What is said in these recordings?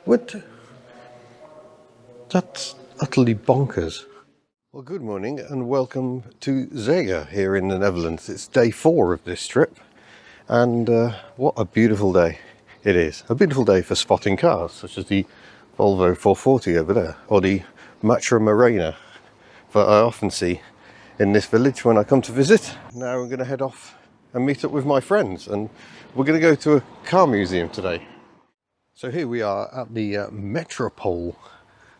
What? That's utterly bonkers. Well, good morning and welcome to Zega here in the Netherlands. It's day 4 of this trip, and what a beautiful day it is. A beautiful day for spotting cars, such as the Volvo 440 over there, or the Matra Morena that I often see in this village when I come to visit. Now I'm going to head off and meet up with my friends, and we're going to go to a car museum today. So here we are at the Metropole,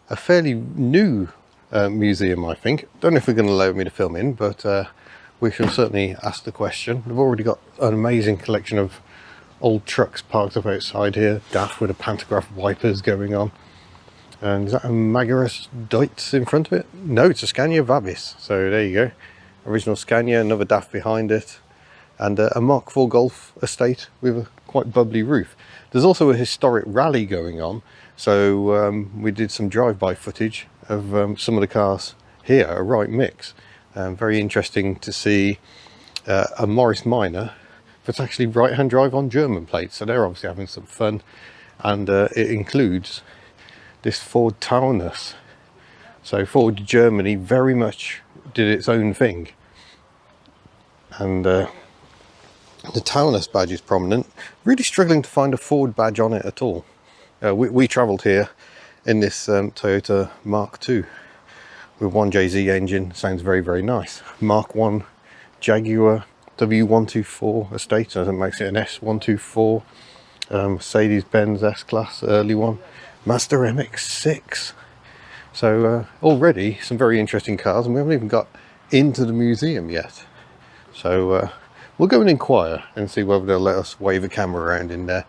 a fairly new museum, I think. Don't know if they're going to allow me to film in, but we shall certainly ask the question. They've already got an amazing collection of old trucks parked up outside here, daft with the pantograph wipers going on. And is that a Magaris Deutz in front of it? No, it's a Scania Vabis. So there you go. Original Scania, another daft behind it, and a Mark IV Golf estate with a quite bubbly roof. There's also a historic rally going on, so we did some drive-by footage of some of the cars here, a right mix. Very interesting to see a Morris Minor that's actually right-hand drive on German plates, so they're obviously having some fun. And it includes this Ford Taunus. So Ford Germany very much did its own thing, and the Taunus badge is prominent. Really struggling to find a Ford badge on it at all. We travelled here in this Toyota Mark II with 1JZ engine. Sounds very, very nice. Mark I Jaguar W124 estate, so that makes it an S124. Mercedes-Benz S-Class early one. Mazda MX-6. So already some very interesting cars, and we haven't even got into the museum yet. So we'll go and inquire and see whether they'll let us wave a camera around in there.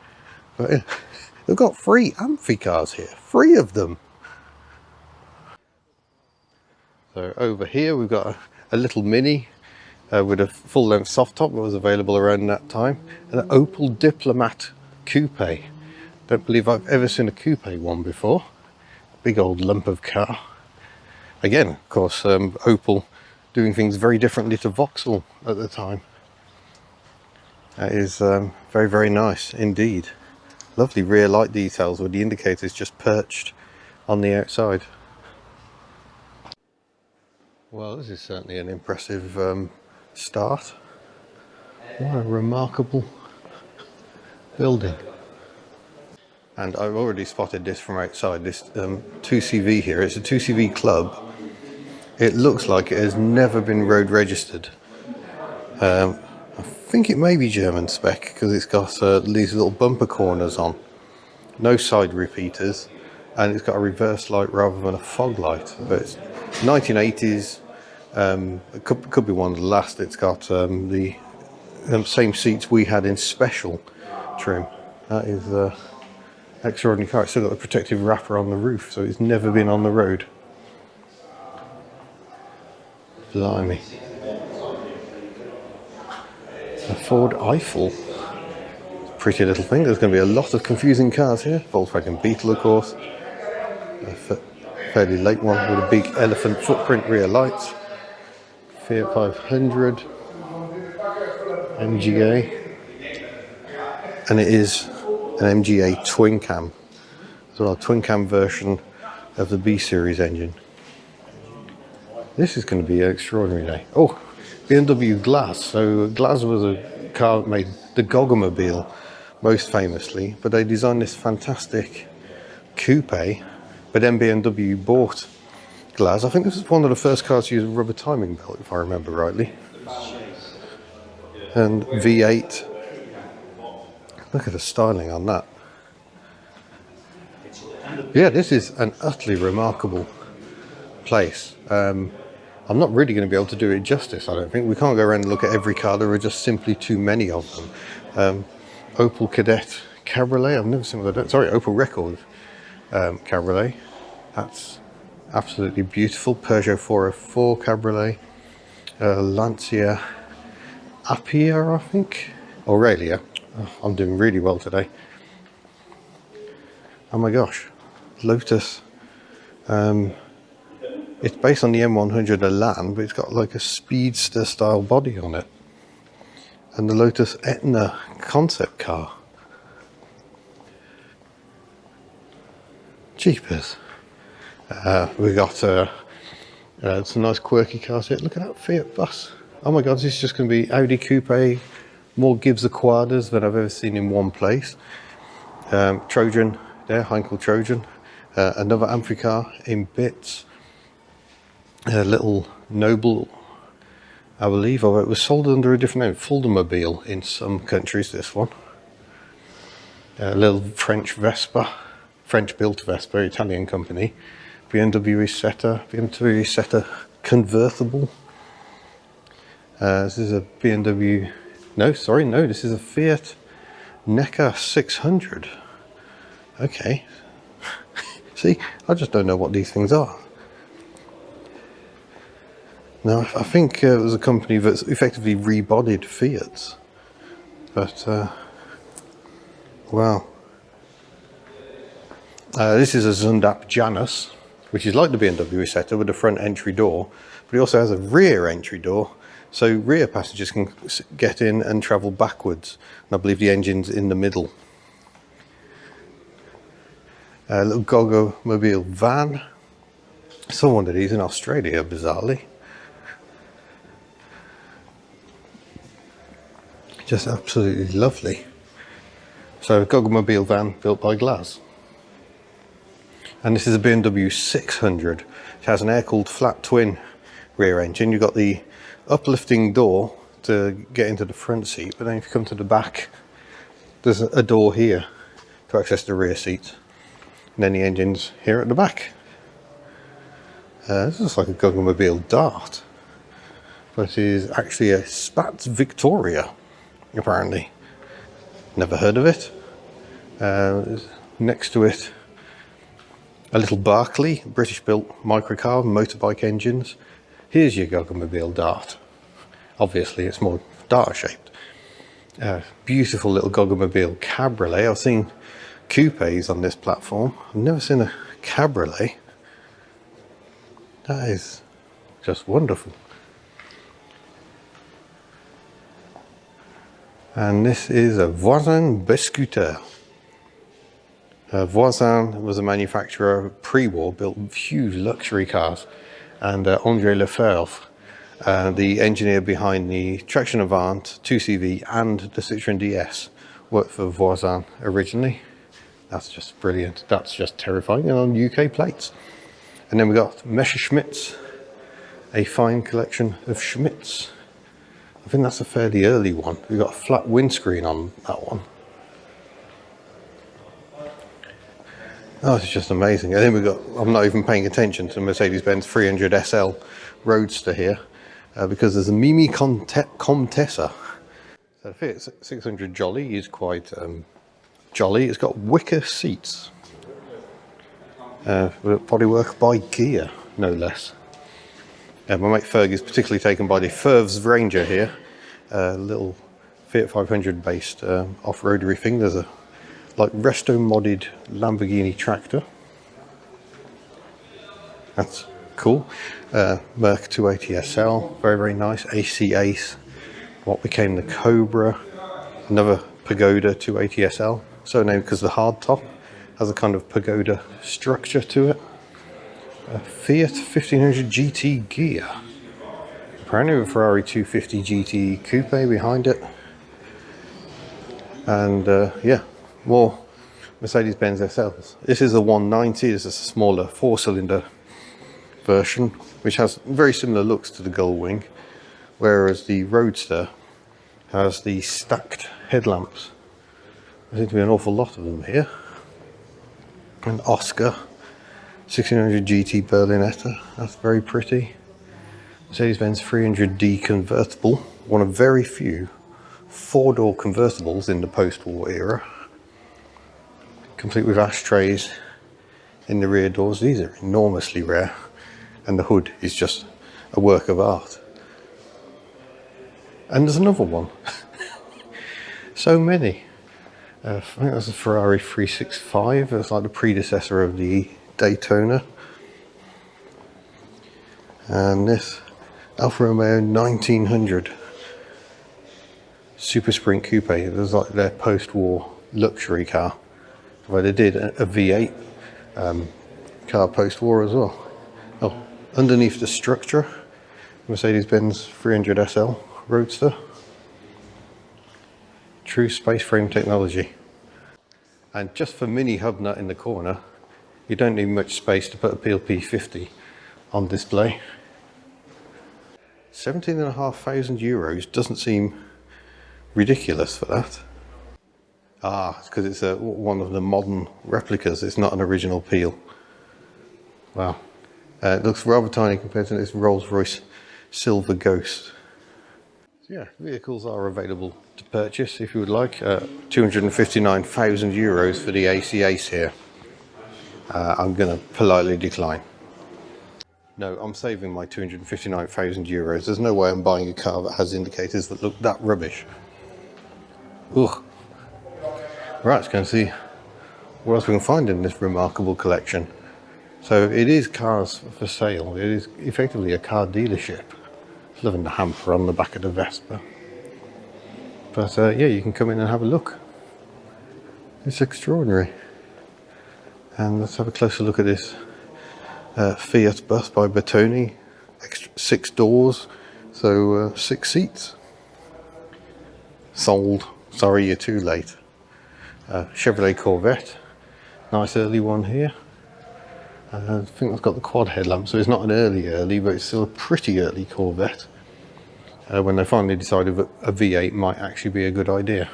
But they've got 3 Amphi cars here, 3 of them. So over here we've got a little Mini with a full-length soft top that was available around that time, and an Opel Diplomat Coupe. Don't believe I've ever seen a coupe one before. Big old lump of car. Again, of course, Opel doing things very differently to Vauxhall at the time. That is very, very nice indeed. Lovely rear light details with the indicators just perched on the outside. Well, this is certainly an impressive start. What a remarkable building. And I've already spotted this from outside, this 2CV here. It's a 2CV club. It looks like it has never been road registered. I think it may be German spec because it's got these little bumper corners on. No side repeaters, and it's got a reverse light rather than a fog light. But it's 1980s, it could be one of the last. It's got the same seats we had in special trim. That is extraordinary car. It's still got the protective wrapper on the roof, so it's never been on the road. Blimey. A Ford Eiffel. Pretty little thing. There's going to be a lot of confusing cars here. Volkswagen Beetle, of course. A fairly late one with a big elephant footprint rear lights. Fiat 500. MGA. And it is an MGA twin cam, so a twin cam version of the B series engine. This is going to be an extraordinary day. Oh, BMW Glass. So Glass was a car that made the Gogomobile most famously, but they designed this fantastic coupe, but then BMW bought Glass. I think this was one of the first cars to use a rubber timing belt, if I remember rightly. And V8. Look at the styling on that. Yeah, this is an utterly remarkable place. I'm not really going to be able to do it justice, I don't think. We can't go around and look at every car. There are just simply too many of them. Opel Kadett Cabriolet. I've never seen one of that. Sorry, Opel Record Cabriolet. That's absolutely beautiful. Peugeot 404 Cabriolet. Lancia Apia, I think. Aurelia. Oh, I'm doing really well today. Oh my gosh, Lotus. It's based on the M100 Elan, but it's got like a speedster style body on it. And the Lotus Etna concept car. Jeepers. We got some nice quirky cars here. Look at that Fiat bus. Oh my god, this is just going to be Audi Coupe, more Gibbs Aquadas than I've ever seen in one place. Trojan there, Heinkel Trojan. Another Amphicar in bits. A little Noble, I believe, although it was sold under a different name, Fuldermobile in some countries, this one. A little French Vespa, French-built Vespa, Italian company. BMW Isetta convertible. This is a BMW, no, this is a Fiat Neca 600. Okay. See, I just don't know what these things are. Now, I think it was a company that's effectively rebodied Fiats. But, wow. This is a Zundap Janus, which is like the BMW Isetta with a front entry door, but it also has a rear entry door, so rear passengers can get in and travel backwards. And I believe the engine's in the middle. A little Gogo Mobile van. Saw one of these in Australia, bizarrely. Just absolutely lovely. So, Gogo Mobile van built by Glas. And this is a BMW 600. It has an air-cooled flat twin rear engine. You've got the uplifting door to get into the front seat, but then if you come to the back, there's a door here to access the rear seat. And then the engine's here at the back. This looks like a Gogo Mobile Dart, but it is actually a Spatz Victoria, apparently. Never heard of it. Next to it, a little Barclay, British-built microcar, motorbike engines. Here's your Gogo Mobile Dart. Obviously, it's more Dart-shaped. Beautiful little Gogo Mobile Cabriolet. I've seen coupes on this platform. I've never seen a Cabriolet. That is just wonderful. And this is a Voisin Bescooter. Voisin was a manufacturer pre-war, built huge luxury cars, and André Lefebvre, the engineer behind the Traction Avant 2CV and the Citroën DS, worked for Voisin originally. That's just brilliant. That's just terrifying, and on UK plates. And then we got Messerschmitts, a fine collection of Schmitts. I think that's a fairly early one. We've got a flat windscreen on that one. Oh, it's just amazing. And then we've got, I'm not even paying attention to the Mercedes-Benz 300 SL Roadster here, because there's a Mimi Contessa. So the Fiat 600 Jolly is quite jolly. It's got wicker seats. Bodywork by Kia, no less. My mate Ferg is particularly taken by the Fervs Ranger here. Little Fiat 500 based off-roadery thing. There's a like resto-modded Lamborghini tractor. That's cool. Merc 280 SL, very, very nice. AC Ace, what became the Cobra. Another Pagoda 280 SL, so named because the hard top has a kind of pagoda structure to it. A Fiat 1500 GT Gear. Apparently a Ferrari 250 GT Coupe behind it. And yeah, more Mercedes-Benz SLs. This is a 190, this is a smaller 4-cylinder version, which has very similar looks to the Gullwing, whereas the Roadster has the stacked headlamps. There seems to be an awful lot of them here. An Oscar 1600 GT Berlinetta, that's very pretty. Mercedes-Benz 300D convertible, one of very few 4-door convertibles in the post-war era. Complete with ashtrays in the rear doors. These are enormously rare, and the hood is just a work of art. And there's another one. So many. I think that's a Ferrari 365. It's like the predecessor of the Daytona. And this Alfa Romeo 1900 Super Sprint Coupe. It was like their post-war luxury car, where they did a V8 car post-war as well. Oh, underneath the structure, Mercedes-Benz 300 SL Roadster. True space frame technology. And just for mini Hubnut in the corner, you don't need much space to put a PLP 50 on display. 17,500 euros doesn't seem ridiculous for that. Ah, it's because it's one of the modern replicas. It's not an original peel. Wow. It looks rather tiny compared to this Rolls-Royce Silver Ghost. So yeah, vehicles are available to purchase if you would like. 259,000 euros for the AC Ace here. I'm going to politely decline. No, I'm saving my 259,000 euros. There's no way I'm buying a car that has indicators that look that rubbish. Ugh. Right, let's go and see what else we can find in this remarkable collection. So it is cars for sale. It is effectively a car dealership. Loving the hamper on the back of the Vespa. But yeah, you can come in and have a look. It's extraordinary. And let's have a closer look at this Fiat bus by Bertoni. 6 doors, so 6 seats. Sold. Sorry, you're too late. Chevrolet Corvette. Nice early one here. I think that's got the quad headlamp, so it's not an early, but it's still a pretty early Corvette. When they finally decided that a V8 might actually be a good idea.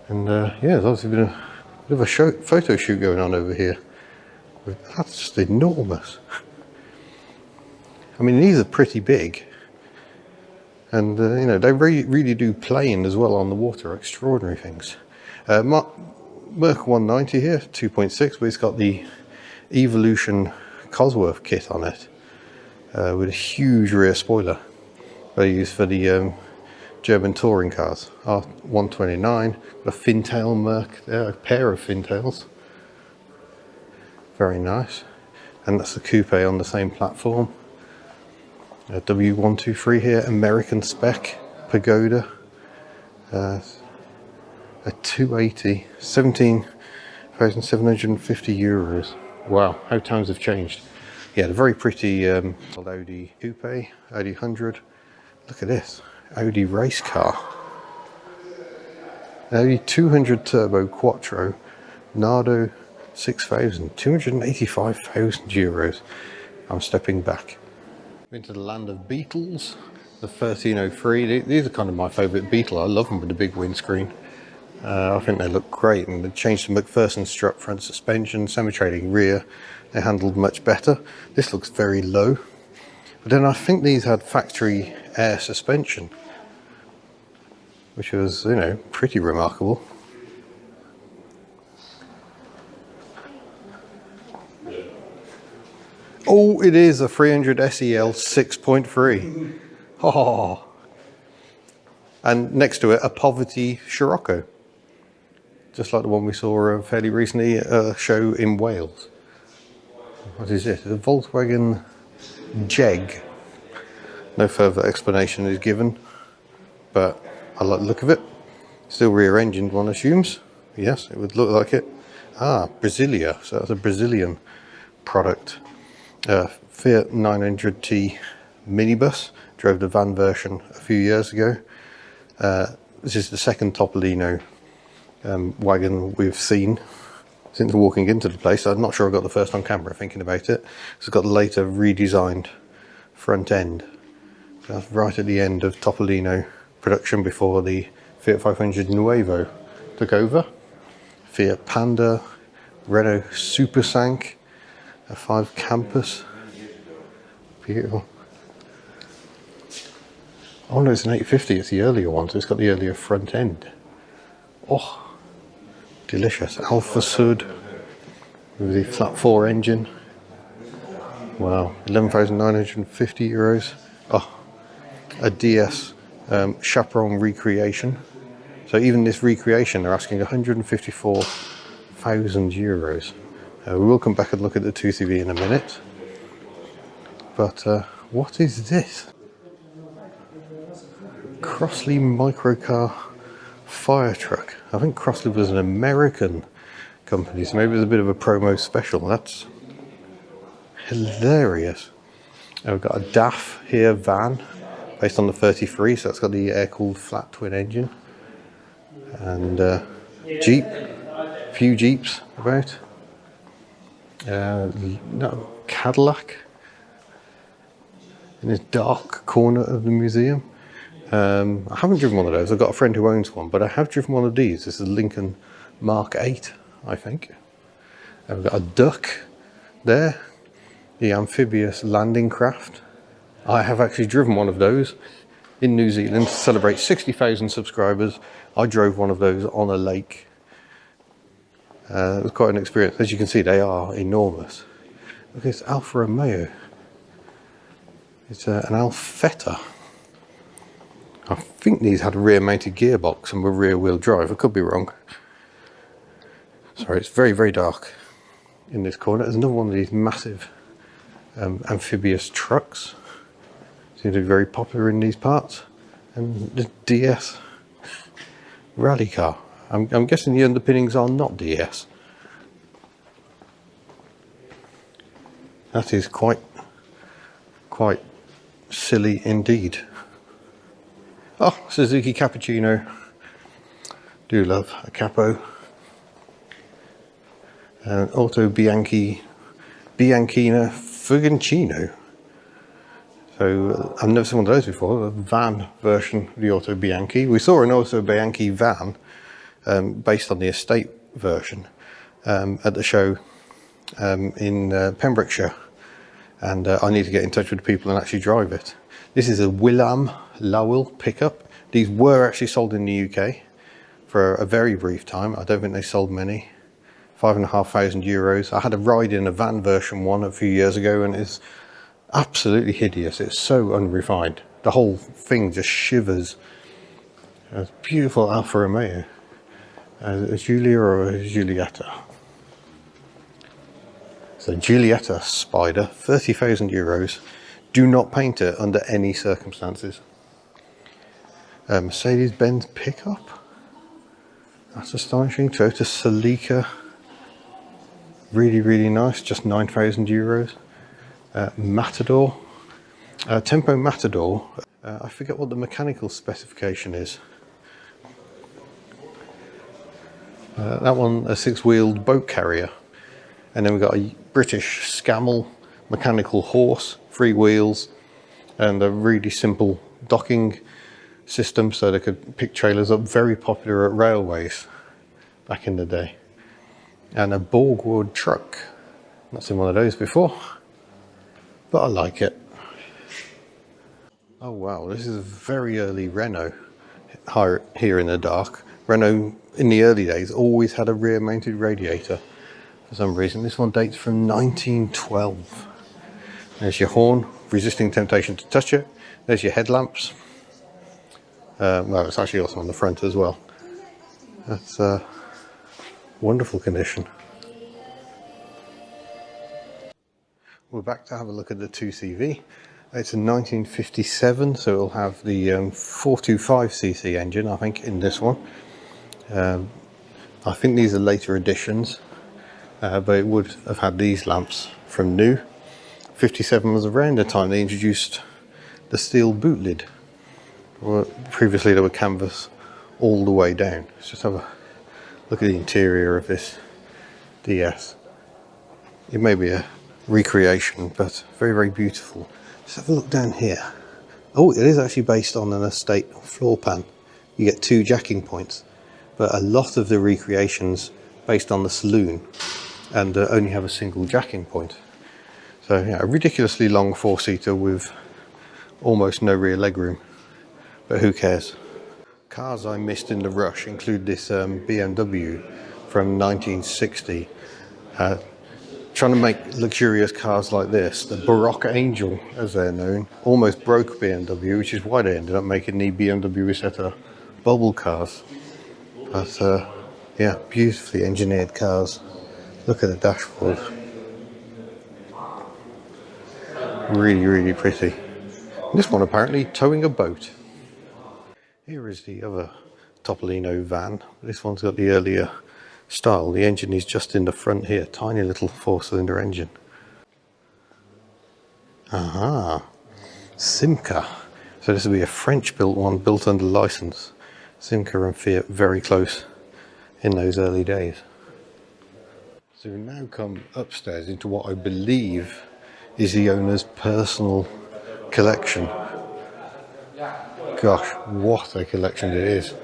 And yeah, there's obviously been a bit of a photo shoot going on over here. That's just enormous. I mean, these are pretty big. And you know, they really do play in as well on the water. Extraordinary things. Merc 190 here, 2.6, but it's got the Evolution Cosworth kit on it, with a huge rear spoiler they use for the German touring cars. R129, a fintail Merc there, a pair of fintails. Very nice. And that's the coupe on the same platform. W123 here, American spec, Pagoda. A 280, 17,750 euros. Wow, how times have changed. Yeah, the very pretty Audi coupe, Audi 100. Look at this, Audi race car. Audi 200 turbo quattro, Nardo 6,000, 285,000 euros. I'm stepping back. Into the land of Beetles, the 1303. These are kind of my favourite Beetle. I love them with the big windscreen. I think they look great, and they changed the McPherson strut front suspension, semi-trailing rear. They handled much better. This looks very low. But then I think these had factory air suspension, which was, you know, pretty remarkable. Oh, it is a 300 SEL 6.3. Oh. And next to it, a Poverty Scirocco. Just like the one we saw fairly recently at a show in Wales. What is it? A Volkswagen Jeg. No further explanation is given, but I like the look of it. Still rear-engined, one assumes. Yes, it would look like it. Ah, Brasilia. So that's a Brazilian product. Fiat 900T minibus. Drove the van version a few years ago. This is the second Topolino wagon we've seen since walking into the place. I'm not sure I got the first on camera thinking about it. It's got the later redesigned front end. So that's right at the end of Topolino production before the Fiat 500 Nuevo took over. Fiat Panda, Renault Supersank, a 5 Campus. Beautiful. Oh no, it's an 850, it's the earlier one, so it's got the earlier front end. Oh, delicious. Alpha Sud with the flat 4 engine. Wow, 11,950 euros. Oh, a DS Chaperon recreation. So even this recreation, they're asking 154,000 euros. We will come back and look at the 2CV in a minute. But what is this? Crossley Microcar fire truck. I think Crossley was an American company. So maybe there's a bit of a promo special. That's hilarious. And we've got a DAF here van based on the 33, so it's got the air-cooled flat twin engine. And Jeep, a few Jeeps about. No, Cadillac in this dark corner of the museum. I haven't driven one of those. I've got a friend who owns one, but I have driven one of these. This is a Lincoln Mark 8, I think. And we've got a duck there, the amphibious landing craft. I have actually driven one of those in New Zealand to celebrate 60,000 subscribers. I drove one of those on a lake. It was quite an experience. As you can see, they are enormous. Look, it's Alfa Romeo. It's an Alfetta. I think these had a rear-mounted gearbox and were rear-wheel drive. I could be wrong. Sorry, it's very, very dark in this corner. There's another one of these massive amphibious trucks. Seems to be very popular in these parts. And the DS rally car. I'm guessing the underpinnings are not DS. That is quite silly indeed. Oh, Suzuki Cappuccino. Do love a capo. Auto Bianchina Fugancino. So I've never seen one of those before, a van version of the Auto Bianchi. We saw an Auto Bianchi van based on the estate version at the show in Pembrokeshire, and I need to get in touch with the people and actually drive it. This is a Willam Lowell pickup. These were actually sold in the UK for a very brief time. I don't think they sold many. €5,500. I had a ride in a van version one a few years ago, and it's absolutely hideous. It's so unrefined. The whole thing just shivers. A beautiful Alfa Romeo. A Giulia or a Giulietta? So Giulietta Spider, €30,000. Do not paint it under any circumstances. Mercedes-Benz pickup. That's astonishing. Toyota Celica. Really, really nice. Just €9,000. Matador. Tempo Matador. I forget what the mechanical specification is. That one, a six-wheeled boat carrier. And then we've got a British Scamel mechanical horse, 3 wheels, and a really simple docking system so they could pick trailers up. Very popular at railways back in the day. And a Borgwood truck. Not seen one of those before, but I like it. Oh wow, this is a very early Renault here in the dark. Renault in the early days always had a rear mounted radiator for some reason. This one dates from 1912. There's your horn, resisting temptation to touch it. There's your headlamps. Well, it's actually also on the front as well. That's wonderful condition. We're back to have a look at the 2CV. It's a 1957, so it'll have the 425cc engine, I think, in this one. I think these are later editions, but it would have had these lamps from new. 57 was around the time they introduced the steel boot lid. Well, previously they were canvas all the way down. Let's just have a look at the interior of this DS. It may be a recreation, but very, very beautiful. Let's have a look down here. Oh, it is actually based on an estate floor pan. You get 2 jacking points, but a lot of the recreations based on the saloon and only have a single jacking point. So yeah, a ridiculously long 4-seater with almost no rear legroom, but who cares? Cars I missed in the rush include this BMW from 1960. Trying to make luxurious cars like this, the Baroque Angel as they're known, almost broke BMW, which is why they ended up making the BMW Isetta bubble cars. But yeah, beautifully engineered cars. Look at the dashboard. Really, really pretty. This one apparently towing a boat. Here is the other Topolino van. This one's got the earlier style. The engine is just in the front here, tiny little 4-cylinder engine. Aha, Simca. So this will be a French built one, built under license. Simca and Fiat very close in those early days. So we now come upstairs into what I believe is the owner's personal collection. Gosh, what a collection it is.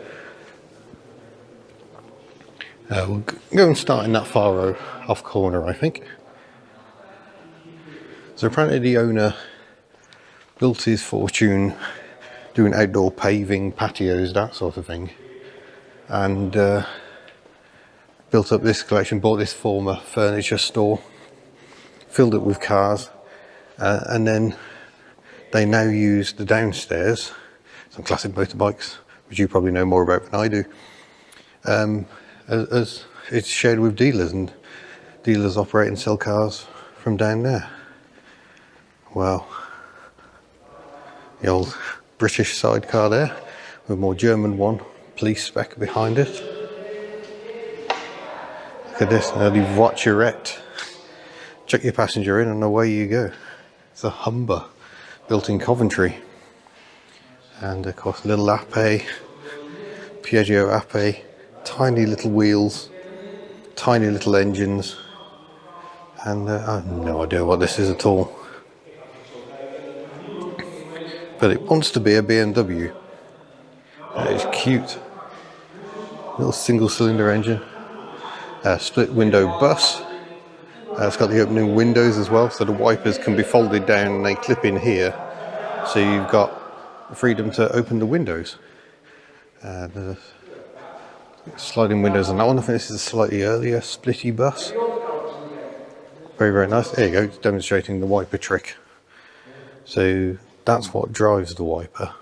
We'll go and start in that far row off corner, I think. So apparently the owner built his fortune doing outdoor paving, patios, that sort of thing, and built up this collection, bought this former furniture store, filled it with cars, and then they now use the downstairs, some classic motorbikes, which you probably know more about than I do, as it's shared with dealers, and dealers operate and sell cars from down there. Wow. The old British sidecar there, with a more German one, police spec behind it. Look at this, early voiturette. Chuck your passenger in and away you go. It's a Humber, built in Coventry. And of course, little Ape, Piaggio Ape, tiny little wheels, tiny little engines. And I have no idea what this is at all. But it wants to be a BMW. That is cute. Little single-cylinder engine. Split window bus. It's got the opening windows as well, so the wipers can be folded down and they clip in here. So you've got the freedom to open the windows. There's sliding windows on that one. I think this is a slightly earlier splitty bus. Very, very nice. There you go, it's demonstrating the wiper trick. So that's what drives the wiper,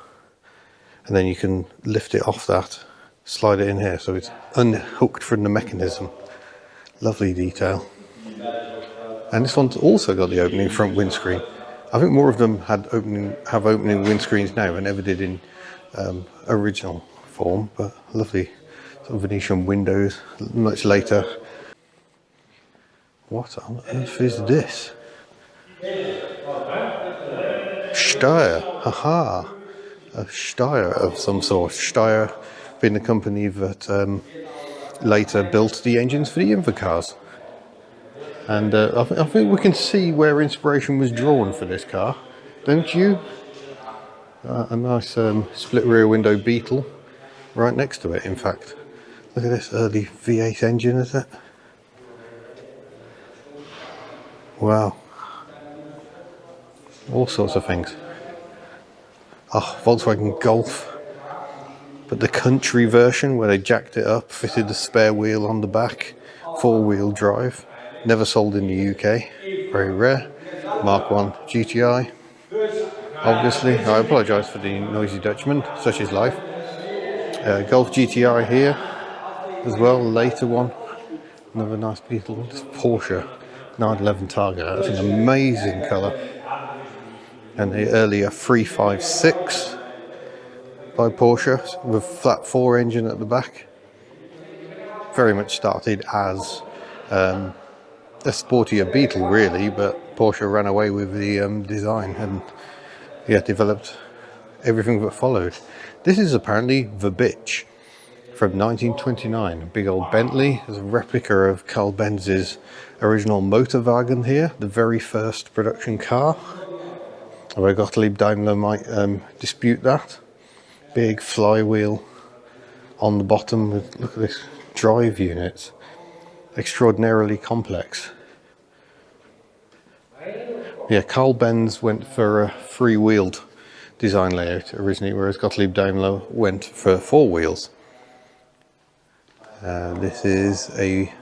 and then you can lift it off that, slide it in here, so it's unhooked from the mechanism. Lovely detail. And this one's also got the opening front windscreen. I think more of them have opening windscreens now than ever did in original form, but lovely sort of Venetian windows much later. What on earth is this? Steyr, haha, a Steyr of some sort. Steyr being the company that later built the engines for the Invercars. And I think we can see where inspiration was drawn for this car, don't you? A nice split rear window Beetle right next to it, in fact. Look at this early V8 engine, is it? Wow. All sorts of things. Oh, Volkswagen Golf. But the country version where they jacked it up, fitted the spare wheel on the back, 4-wheel drive. Never sold in the UK. Very rare. Mark 1 GTI. Obviously, I apologise for the noisy Dutchman, such is life. Golf GTI here as well, later one. Another nice Beetle. This Porsche 911 Targa. That's an amazing colour. And the earlier 356 by Porsche with flat 4 engine at the back. Very much started as a sportier Beetle really, but Porsche ran away with the design and developed everything that followed. This is apparently the bitch from 1929, a big old Bentley. There's a replica of Carl Benz's original Motorwagen here, the very first production car. Although Gottlieb Daimler might dispute that. Big flywheel on the bottom with, look at this, drive units. Extraordinarily complex. Yeah, Carl Benz went for a 3-wheeled design layout originally, whereas Gottlieb Daimler went for 4 wheels. This is a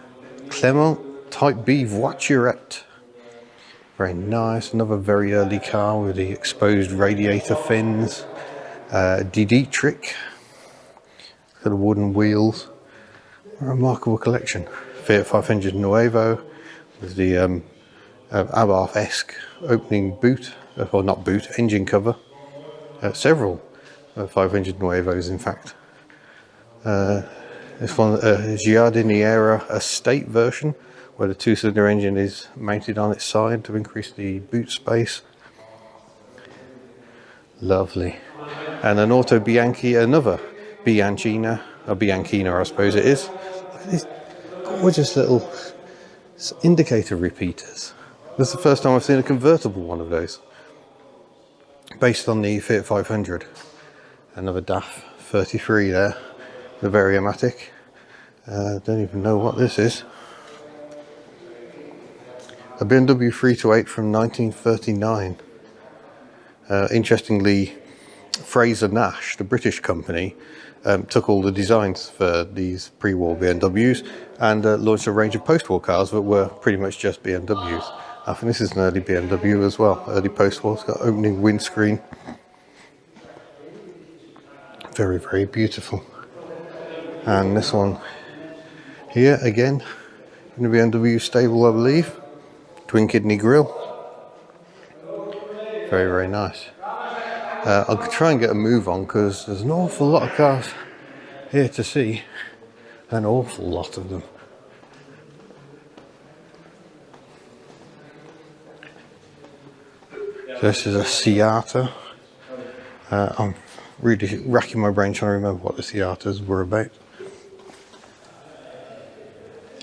Clement Type B voiturette. Very nice, another very early car with the exposed radiator fins. Dietrich, got the wooden wheels. A remarkable collection. Fiat 500 Nuevo with the Abarth-esque opening boot, or not boot, engine cover. Several 500 Nuevos in fact. This one is Giardiniera Estate version, where the 2-cylinder engine is mounted on its side to increase the boot space. Lovely. And an Auto Bianchi, another Bianchina, or Bianchina I suppose it is. Look at these gorgeous little indicator repeaters. This is the first time I've seen a convertible one of those. Based on the Fiat 500. Another DAF 33 there, the Variomatic. Don't even know what this is. A BMW 328 from 1939. Interestingly, Fraser Nash, the British company, took all the designs for these pre-war BMWs and launched a range of post-war cars that were pretty much just BMWs. I think this is an early BMW as well, early post-war. It's got opening windscreen. Very, very beautiful. And this one here again in the BMW stable, I believe. Twin kidney grille. Very, very nice. I'll try and get a move on because there's an awful lot of cars here to see. An awful lot of them. So this is a Seata. I'm really racking my brain trying to remember what the Seatas were about.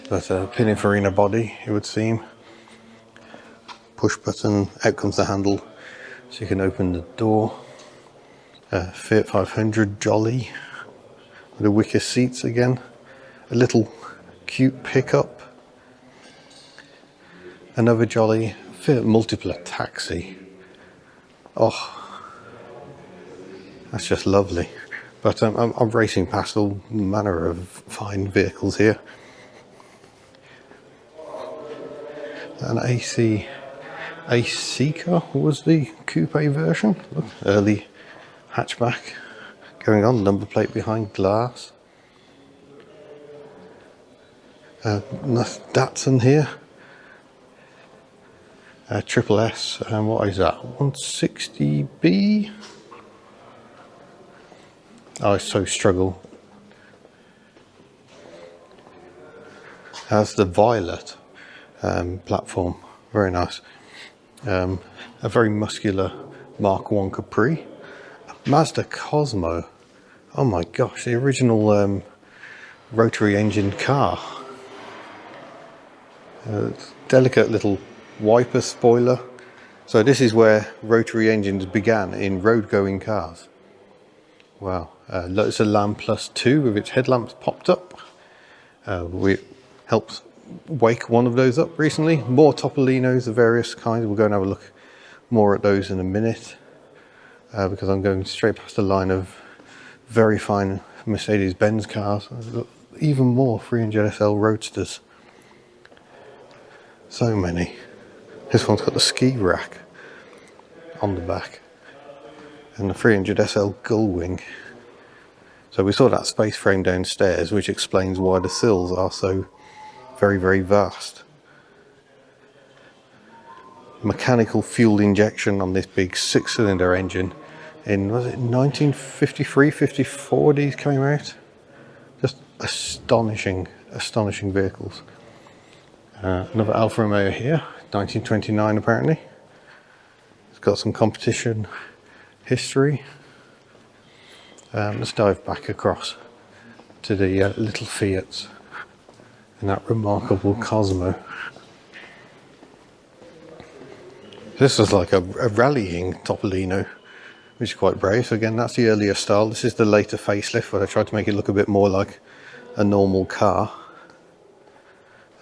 But a Pininfarina body, it would seem. Push button, out comes the handle, so you can open the door. Fiat 500 Jolly, with the wicker seats again. A little cute pickup. Another Jolly Fiat Multipla Taxi. Oh, that's just lovely. But I'm racing past all manner of fine vehicles here. An Aseca was the coupe version. Look, early hatchback going on, number plate behind glass. Datsun here. Triple S, and what is that? 160B? Oh, I so struggle. That's the Violet platform, very nice. A very muscular Mark 1 Capri. Mazda Cosmo. Oh my gosh, the original rotary engine car. Delicate little wiper spoiler. So this is where rotary engines began, in road-going cars. Wow. It's a Lamb Plus 2 with its headlamps popped up. We helped wake one of those up recently. More Topolinos of various kinds. We'll go and have a look more at those in a minute. Because I'm going straight past a line of very fine Mercedes-Benz cars. Even more 300SL Roadsters. So many. This one's got the ski rack on the back. And the 300SL Gullwing. So we saw that space frame downstairs, which explains why the sills are so very, very vast. Mechanical fuel injection on this big 6-cylinder engine in, was it 1953, 54 these came out? Just astonishing vehicles. Another Alfa Romeo here, 1929 apparently. It's got some competition history. Let's dive back across to the little Fiats and that remarkable Cosmo. This was like a rallying Topolino, which is quite brave. So again, that's the earlier style. This is the later facelift, where I tried to make it look a bit more like a normal car.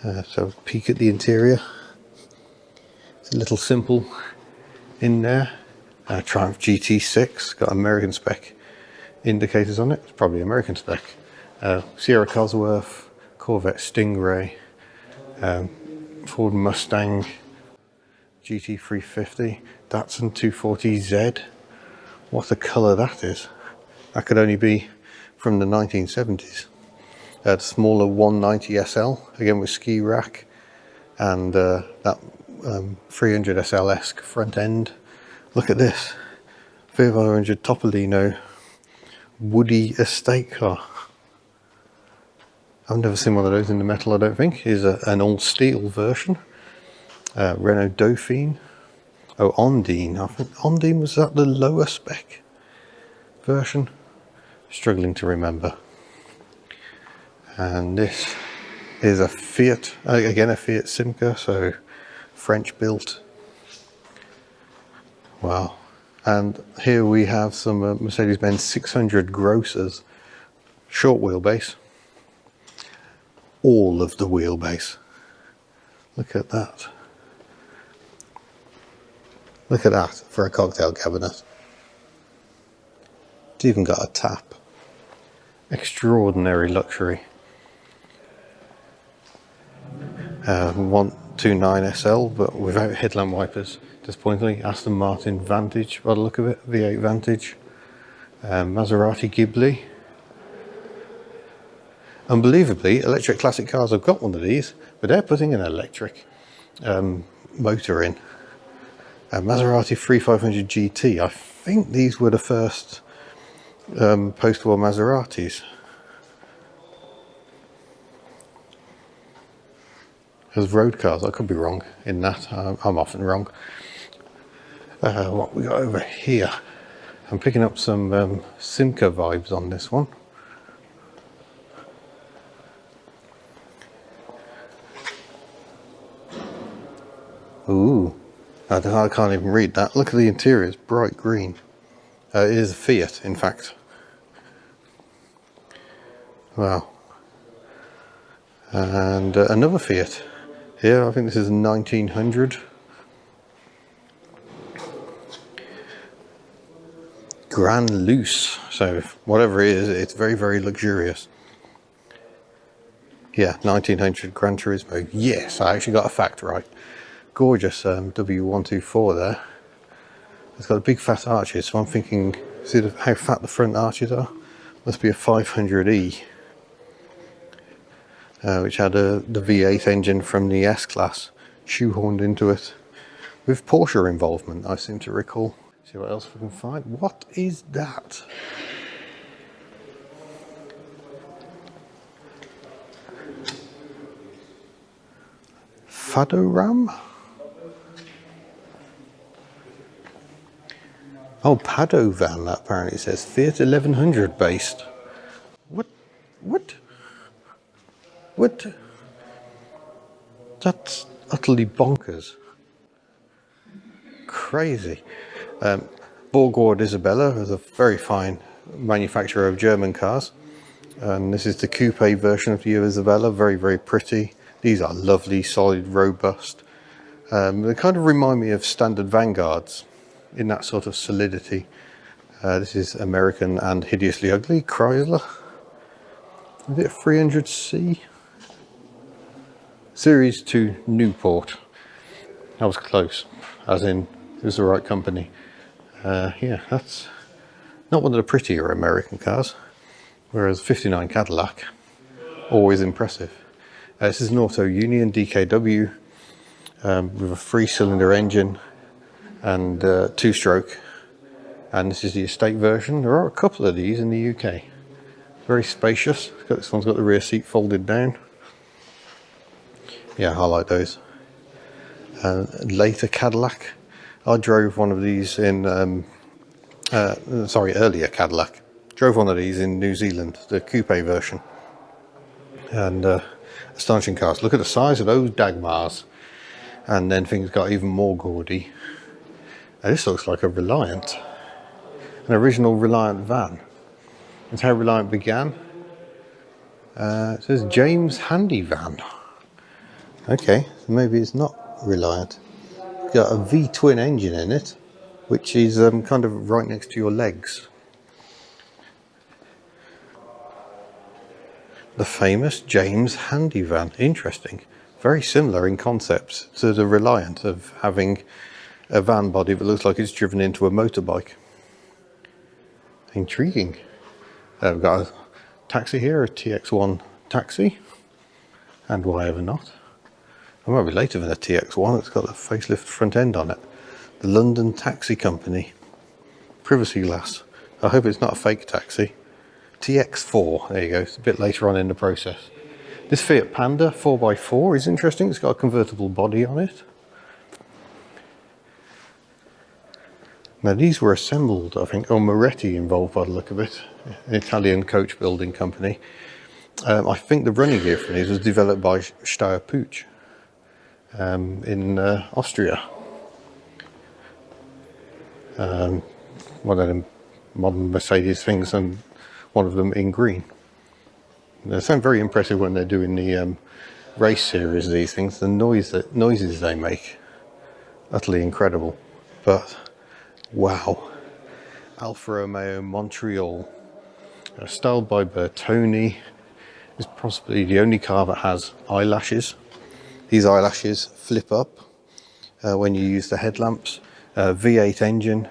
So peek at the interior. It's a little simple in there. Triumph GT6, got American spec indicators on it. It's probably American spec. Sierra Cosworth, Corvette Stingray, Ford Mustang GT350, Datsun 240Z. What a colour that is. That could only be from the 1970s. The smaller 190SL, again with ski rack, and that 300SL-esque front end. Look at this. Fiat 500 Topolino Woody estate car. I've never seen one of those in the metal, I don't think. Is an all-steel version. Renault Dauphine. Oh, Ondine. I think Ondine, was that the lower spec version? Struggling to remember. And this is a Fiat, again a Fiat Simca, so French built. Wow. And here we have some Mercedes-Benz 600 Grossers, short wheelbase. All of the wheelbase. Look at that. Look at that for a cocktail cabinet. It's even got a tap. Extraordinary luxury. 129 SL, but without headlamp wipers. Disappointingly, Aston Martin Vantage, by the look of it, V8 Vantage. Maserati Ghibli. Unbelievably, electric classic cars have got one of these, but they're putting an electric motor in. Maserati 3500 GT. I think these were the first post-war Maseratis. As road cars, I could be wrong in that. I'm often wrong. What we got over here? I'm picking up some Simca vibes on this one. Ooh, I can't even read that. Look at the interior, it's bright green. It is a Fiat, in fact. Wow. And another Fiat. Here, I think this is a 1900. Grand Luce. So whatever it is, it's very, very luxurious. Yeah, 1900 Gran Turismo. Yes, I actually got a fact right. Gorgeous W124 there. It's got big fat arches, so I'm thinking, see how fat the front arches are? Must be a 500e. Which had the V8 engine from the S-Class shoehorned into it with Porsche involvement, I seem to recall. See what else we can find. What is that? Fadoram? Oh, Padovan, that apparently says. Fiat 1100 based. What? That's utterly bonkers. Crazy. Borgward Isabella is a very fine manufacturer of German cars. And this is the coupe version of the Isabella. Very, very pretty. These are lovely, solid, robust. They kind of remind me of standard Vanguards in that sort of solidity. This is American and hideously ugly Chrysler. Is it a 300C? Series 2 Newport. That was close, as in it was the right company. Yeah, that's not one of the prettier American cars, whereas 59 Cadillac, always impressive. This is an Auto Union DKW with a 3-cylinder engine and 2-stroke, and this is the estate version. There are a couple of these in the UK. Very spacious. This one's got the rear seat folded down. Yeah, I like those. Later Cadillac. I drove one of these in, earlier Cadillac. Drove one of these in New Zealand, the coupe version. And astonishing cars. Look at the size of those Dagmars. And then things got even more gaudy. This looks like a Reliant. An original Reliant van. That's how Reliant began. It says James Handy Van. Okay, so maybe it's not Reliant. It's got a V-twin engine in it, which is kind of right next to your legs. The famous James Handy Van. Interesting. Very similar in concept to the Reliant of having a van body that looks like it's driven into a motorbike. Intriguing. We've got a taxi here, a TX1 taxi, and why ever not. I might be later than a TX1, it's got a facelift front end on it. The London Taxi Company. Privacy glass. I hope it's not a fake taxi. TX4, there you go, it's a bit later on in the process. This Fiat Panda 4x4 is interesting. It's got a convertible body on it. Now these were assembled, I think, Moretti involved by the look of it, an Italian coach building company. I think the running gear for these was developed by Steyr Puch in Austria. One of them modern Mercedes things, and one of them in green. They sound very impressive when they're doing the race series. These things, the noises they make, utterly incredible. But wow, Alfa Romeo Montreal, styled by Bertoni, is possibly the only car that has eyelashes. These eyelashes flip up when you use the headlamps. V8 engine,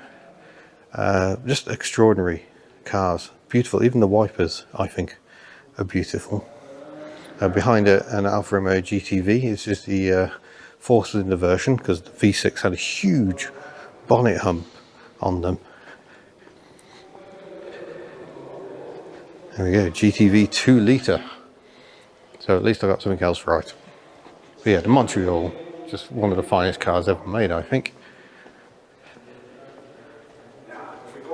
just extraordinary cars. Beautiful, even the wipers, I think, are beautiful. Behind it, an Alfa Romeo GTV. It's just the four-cylinder version, because the V6 had a huge bonnet hump on them. There we go, GTV 2 litre. So at least I got something else right. But yeah, the Montreal, just one of the finest cars ever made, I think.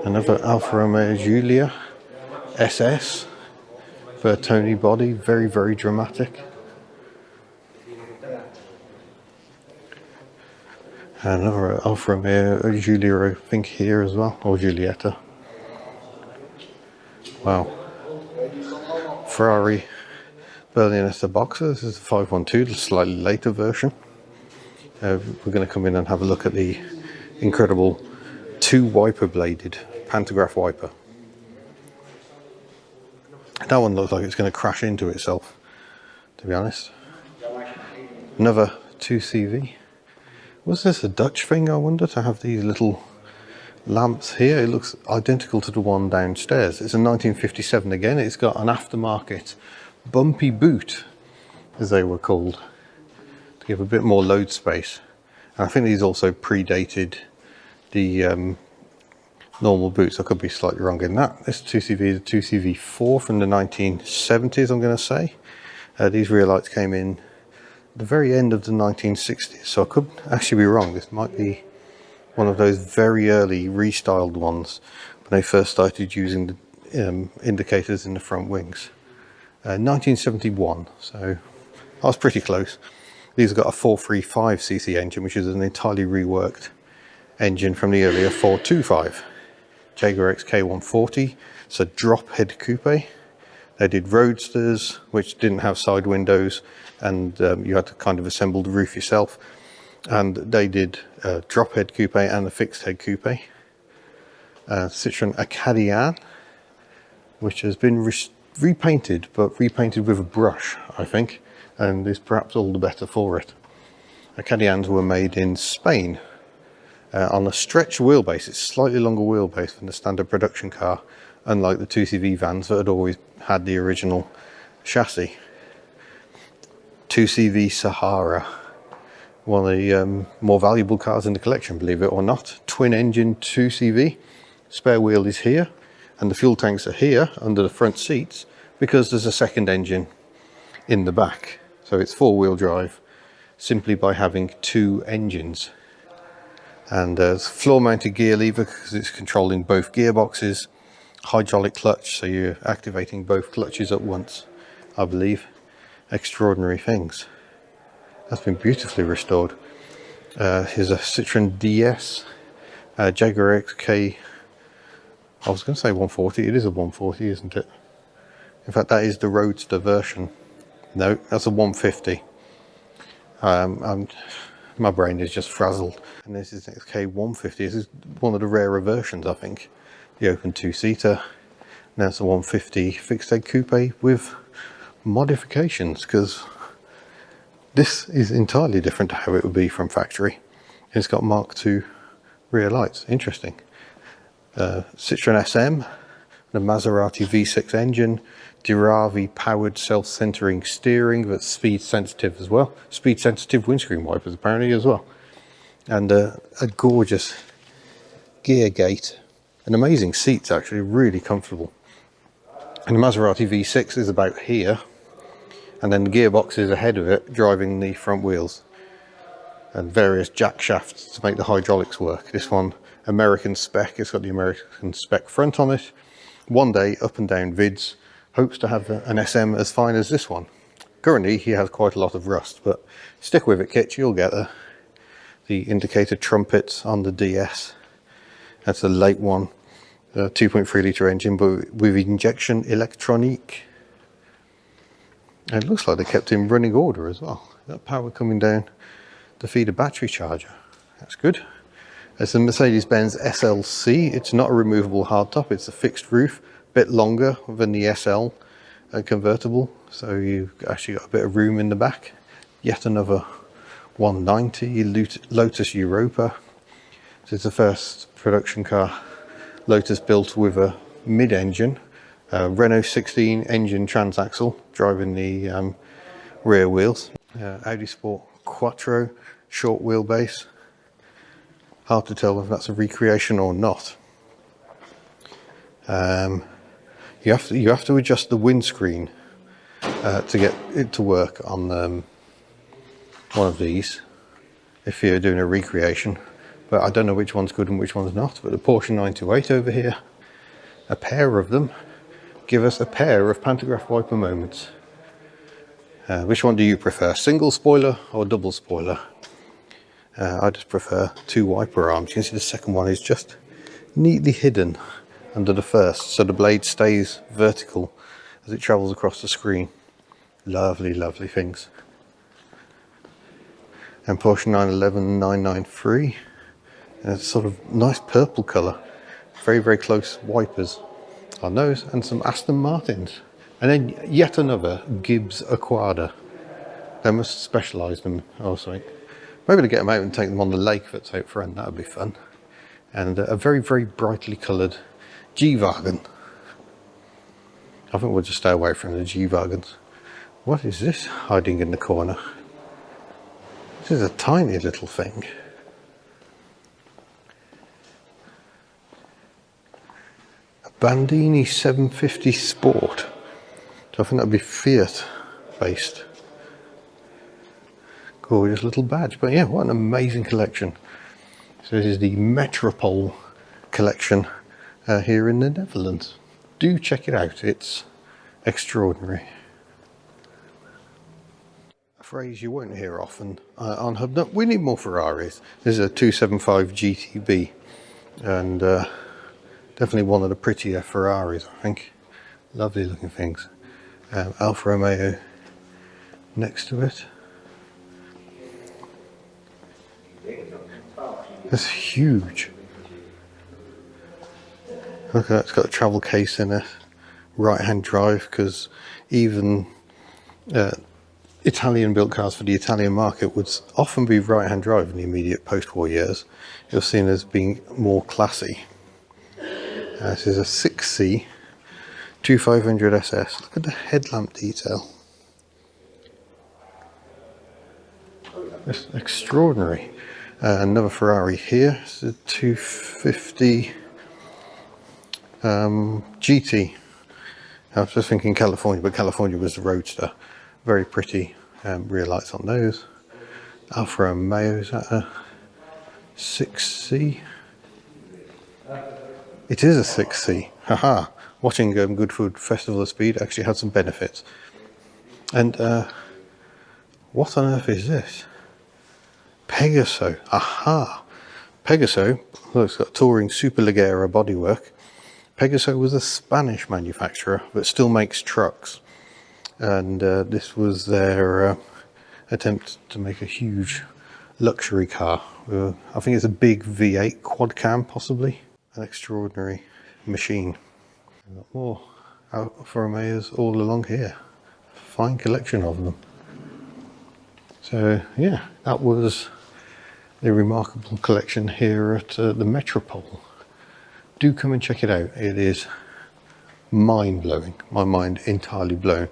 Another Alfa Romeo Giulia SS, Bertoni body, very, very dramatic. Another Alfa Romeo Giulia, I think, here as well, or Giulietta. Wow. Ferrari Berlinetta Boxer. This is the 512, the slightly later version. We're going to come in and have a look at the incredible 2 wiper bladed pantograph wiper. That one looks like it's going to crash into itself, to be honest. Another 2CV. Was this a Dutch thing, I wonder, to have these little lamps here? It looks identical to the one downstairs. It's a 1957 again. It's got an aftermarket bumpy boot, as they were called, to give a bit more load space. And I think these also predated the normal boots. I could be slightly wrong in that. This 2CV is a 2CV4 from the 1970s, I'm going to say. These rear lights came in the very end of the 1960s, so I could actually be wrong. This might be one of those very early restyled ones when they first started using the indicators in the front wings. 1971, so I was pretty close. These have got a 435cc engine, which is an entirely reworked engine from the earlier 425. Jaguar X K140, it's a drop head coupe. They did Roadsters, which didn't have side windows, and you had to kind of assemble the roof yourself. And they did a drop head coupe and a fixed head coupe. Citroen Acadian, which has been repainted, but repainted with a brush, I think, and is perhaps all the better for it. Acadians were made in Spain on a stretched wheelbase. It's slightly longer wheelbase than the standard production car, unlike the 2CV vans that had always had the original chassis. 2CV Sahara, one of the more valuable cars in the collection, believe it or not. Twin engine 2CV, spare wheel is here, and the fuel tanks are here under the front seats because there's a second engine in the back. So it's 4-wheel drive simply by having 2 engines. And there's floor-mounted gear lever because it's controlling both gearboxes, hydraulic clutch, so you're activating both clutches at once, I believe. Extraordinary things. That's been beautifully restored. Here's a Citroen DS, Jaguar XK. I was going to say 140. It is a 140, isn't it? In fact, that is the Roadster version. No, that's a 150. My brain is just frazzled. And this is XK150. This is one of the rarer versions, I think. The open 2-seater. Now it's a 150 fixed head coupe with modifications, because this is entirely different to how it would be from factory. It's got Mark II rear lights. Interesting. Citroen SM, the Maserati V6 engine, Diravi powered self-centering steering that's speed sensitive as well. Speed sensitive windscreen wipers apparently as well. And a gorgeous gear gate. And amazing seats, actually, really comfortable. And the Maserati V6 is about here. and then the gearbox is ahead of it driving the front wheels, and various jack shafts to make the hydraulics work. This one, American spec, it's got the American spec front on it. One day up and down vids, hopes to have an SM as fine as this one. Currently he has quite a lot of rust, but stick with it Kitch, you'll get there. The indicator trumpets on the DS, that's a late one, 2.3 litre engine but with injection electronique. And it looks like they kept in running order as well. That power coming down to feed a battery charger, that's good. It's a Mercedes-Benz SLC. It's not a removable hardtop, it's a fixed roof, a bit longer than the SL convertible, so you've actually got a bit of room in the back. Yet another 190 Lotus Europa. This is the first production car Lotus built with a mid-engine, Renault 16 engine transaxle driving the rear wheels. Audi Sport Quattro short wheelbase. Hard to tell if that's a recreation or not. You have to adjust the windscreen to get it to work on one of these if you're doing a recreation, but I don't know which one's good and which one's not. But the Porsche 928 over here, a pair of them give us a pair of pantograph wiper moments. Which one do you prefer, single spoiler or double spoiler? I just prefer two wiper arms. You can see the second one is just neatly hidden under the first, so the blade stays vertical as it travels across the screen. Lovely, lovely things. And Porsche 911 993, it's sort of nice purple colour. Very, very close wipers on those, and some Aston Martins. And then yet another Gibbs Aquada. They must specialise them or something. Maybe to get them out and take them on the lake that's out front, that would be fun. And a very, very brightly coloured G-Wagen. I think we'll just stay away from the G-Wagens. What is this hiding in the corner? This is a tiny little thing. A Bandini 750 Sport. So I think that'd be Fiat based. Gorgeous little badge, but yeah, what an amazing collection. So this is the Metropole collection here in the Netherlands. Do check it out, it's extraordinary. A phrase you won't hear often on Hubnut: we need more Ferraris. This is a 275 GTB, and definitely one of the prettier Ferraris, I think. Lovely looking things. Alfa Romeo next to it. That's huge. Look at that, it's got a travel case in it. Right hand drive, because even Italian built cars for the Italian market would often be right hand drive in the immediate post-war years. You're seen as being more classy. This is a 6C 2500 SS. Look at the headlamp detail. It's extraordinary. Another Ferrari here. It's a 250 GT. I was just thinking California, but California was the Roadster. Very pretty rear lights on those. Alfa Romeo, is that a 6C? It is a 6C. Haha. Watching Good Food Festival of Speed actually had some benefits. And what on earth is this? Pegaso. Aha! Pegaso, look, it's got touring Superleggera bodywork. Pegaso was a Spanish manufacturer but still makes trucks. And this was their attempt to make a huge luxury car. I think it's a big V8 quad cam, possibly. An extraordinary machine. We've got more Alfa Romeos all along here. Fine collection of them. So yeah, that was a remarkable collection here at the Metropole. Do come and check it out. It is mind-blowing. My mind entirely blown.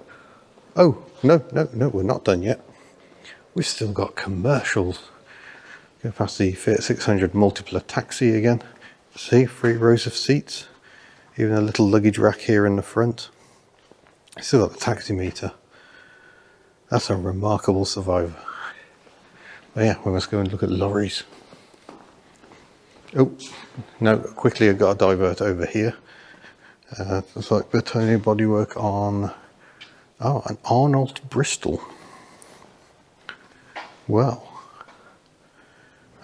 Oh, no, we're not done yet. We've still got commercials. Go past the Fiat 600 Multipla taxi again. See, 3 rows of seats. Even a little luggage rack here in the front. Still got the taximeter. That's a remarkable survivor. But yeah, we must go and look at lorries. Oh, no, quickly I got to divert over here. Looks like Bertone bodywork on, oh, an Arnold Bristol. Well,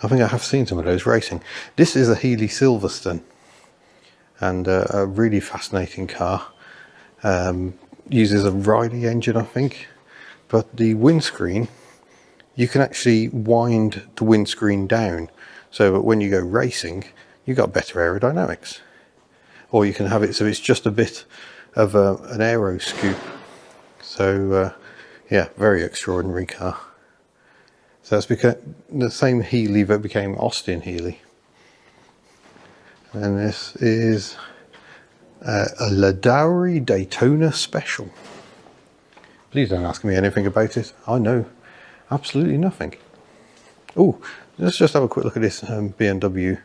I think I have seen some of those racing. This is a Healey Silverstone, and a really fascinating car. Uses a Riley engine, I think, but the windscreen, you can actually wind the windscreen down so that when you go racing, you've got better aerodynamics. Or you can have it so it's just a bit of an aero scoop. So yeah, very extraordinary car. So that's become the same Healey that became Austin Healey. And this is a Ladowri Daytona Special. Please don't ask me anything about it. I know absolutely nothing. Oh, let's just have a quick look at this BMW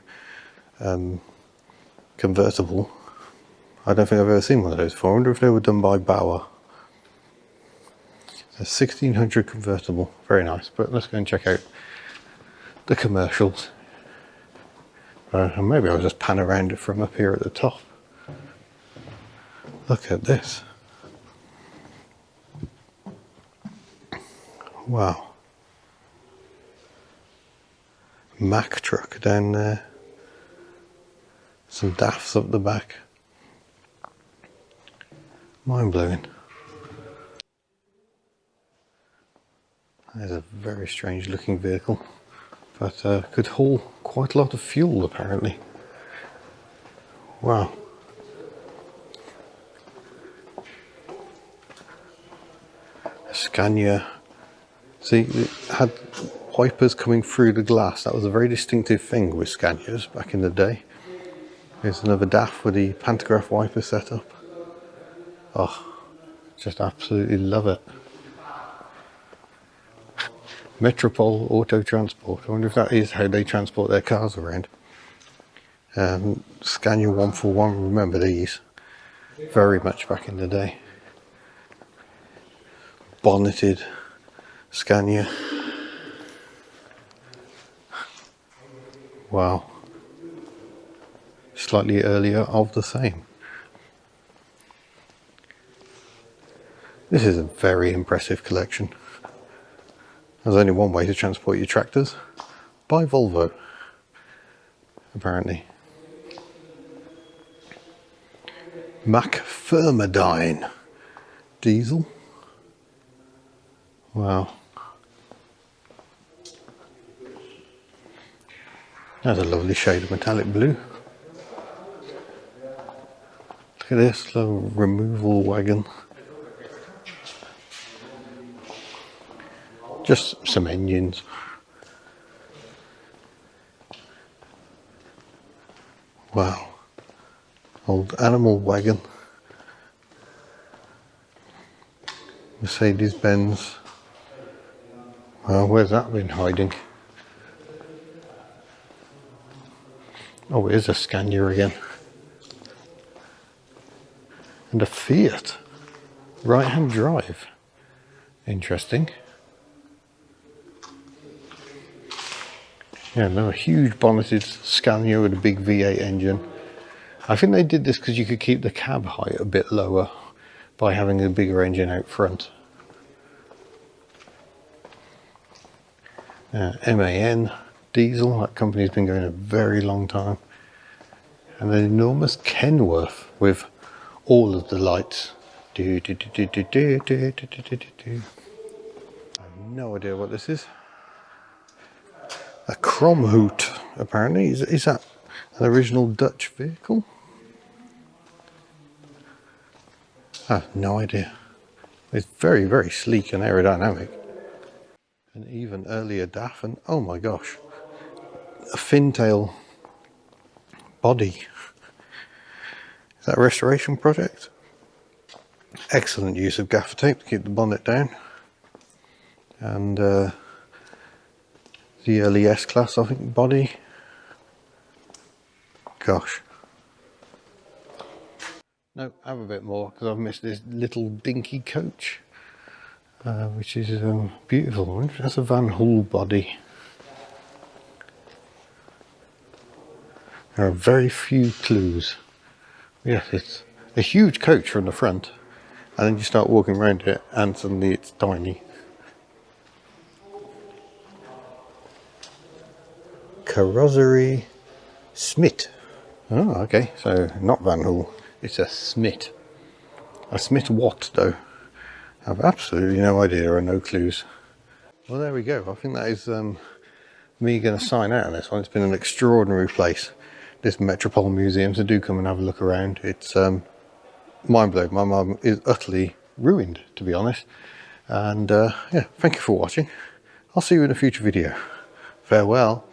convertible. I don't think I've ever seen one of those before. I wonder if they were done by Bauer. A 1600 convertible, very nice. But let's go and check out the commercials. And maybe I'll just pan around it from up here at the top. Look at this. Wow. Mack truck down there. Some DAFs up the back. Mind blowing. That is a very strange looking vehicle, but could haul quite a lot of fuel apparently. Wow. A Scania. See, it had wipers coming through the glass. That was a very distinctive thing with Scanias back in the day. Here's another DAF with the pantograph wiper setup. Oh, just absolutely love it. Metropole Auto Transport. I wonder if that is how they transport their cars around. Scania 141, remember these? Very much back in the day. Bonneted Scania. Wow. Slightly earlier of the same. This is a very impressive collection. There's only one way to transport your tractors, by Volvo, apparently. Mack Thermodyne diesel. Wow. That's a lovely shade of metallic blue. Look at this little removal wagon. Just some engines. Wow. Old animal wagon. Mercedes-Benz. Well, where's that been hiding? Oh, it is a Scania again. And a Fiat. Right-hand drive. Interesting. Yeah, no, a huge bonneted Scania with a big V8 engine. I think they did this because you could keep the cab height a bit lower by having a bigger engine out front. MAN diesel, that company's been going a very long time. And an enormous Kenworth with all of the lights. I have no idea what this is. A Kromhout, apparently. Is that an original Dutch vehicle? I have no idea. It's very, very sleek and aerodynamic. An even earlier DAF, and oh my gosh, a fintail body. Is that a restoration project? Excellent use of gaffer tape to keep the bonnet down. And the early S-Class, I think, body. Gosh. No, have a bit more, because I've missed this little dinky coach. which is beautiful. That's a Van Hool body. There are very few clues. Yes, it's a huge coach from the front, and then you start walking around it and suddenly it's tiny. Carrosserie Smit. Oh, okay, so not Van Hool, it's a Smit. A Smit what though? I have absolutely no idea, or no clues. Well, there we go. I think that is me going to sign out on this one. It's been an extraordinary place, this Metropole Museum, so do come and have a look around. It's mind-blowing. My mum is utterly ruined, to be honest. And yeah, thank you for watching. I'll see you in a future video. Farewell.